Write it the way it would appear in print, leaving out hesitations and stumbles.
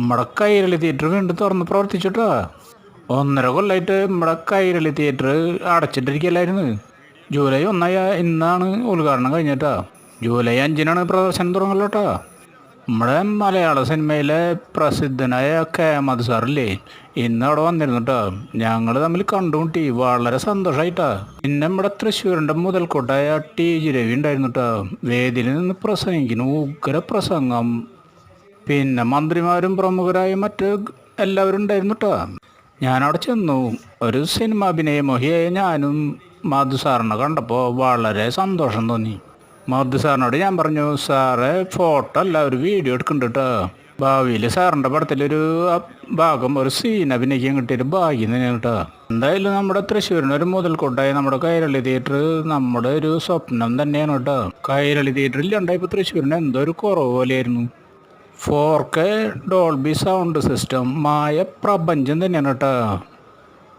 നമ്മുടെ കൈരളി തിയേറ്റർ വീണ്ടും തുറന്ന് പ്രവർത്തിച്ചിട്ടോ. 1.5 കൊല്ലമായിട്ട് നമ്മുടെ കൈരളി തിയേറ്റർ അടച്ചിട്ടിരിക്കലായിരുന്നു. ജൂലൈ 1 ഇന്നാണ് ഉദ്ഘാടനം കഴിഞ്ഞിട്ടാ. ജൂലൈ 5 പ്രദർശനം തുടങ്ങല്ലോ. നമ്മുടെ മലയാള സിനിമയിലെ പ്രസിദ്ധനായ കേമത് സാറില്ലേ, ഇന്ന് അവിടെ വന്നിരുന്നു കേട്ടോ. ഞങ്ങൾ തമ്മിൽ കണ്ടുമുട്ടി, വളരെ സന്തോഷമായിട്ടാ. പിന്നെ നമ്മുടെ തൃശ്ശൂരിൻ്റെ മുതൽക്കോട്ടായ TG രവി ഉണ്ടായിരുന്നു കേട്ടോ. വേദിയിൽ നിന്ന് പ്രസംഗിക്കുന്നു, ഉഗ്ര പ്രസംഗം. പിന്നെ മന്ത്രിമാരും പ്രമുഖരായ മറ്റ് എല്ലാവരും ഉണ്ടായിരുന്നു കേട്ടോ. ഞാനവിടെ ചെന്നു. ഒരു സിനിമാഭിനയമോഹിയായ ഞാനും മധു സാറിനെ കണ്ടപ്പോൾ വളരെ സന്തോഷം തോന്നി. മധു സാറിനോട് ഞാൻ പറഞ്ഞു, സാറേ ഫോട്ടോ അല്ല ഒരു വീഡിയോ എടുക്കുന്നുണ്ട് കേട്ടോ. ഭാവിയിൽ സാറിൻ്റെ പടത്തിലൊരു ഭാഗം ഒരു സീൻ അഭിനയിക്കാൻ കിട്ടിയൊരു ഭാഗ്യം തന്നെയാണ് കേട്ടോ. എന്തായാലും നമ്മുടെ തൃശ്ശൂരിനൊരു മുതൽക്കോട്ടായി നമ്മുടെ കൈരളി തിയേറ്റർ നമ്മുടെ ഒരു സ്വപ്നം തന്നെയാണ് കേട്ടോ. കൈരളി തിയേറ്ററിൽ ഇല്ലാണ്ടായപ്പോൾ തൃശ്ശൂരിന് എന്തോ ഒരു കുറവ് പോലെയായിരുന്നു. 4K ഡോൾബി സൗണ്ട് സിസ്റ്റം മായ പ്രപഞ്ചം തന്നെയാണ് കേട്ടോ.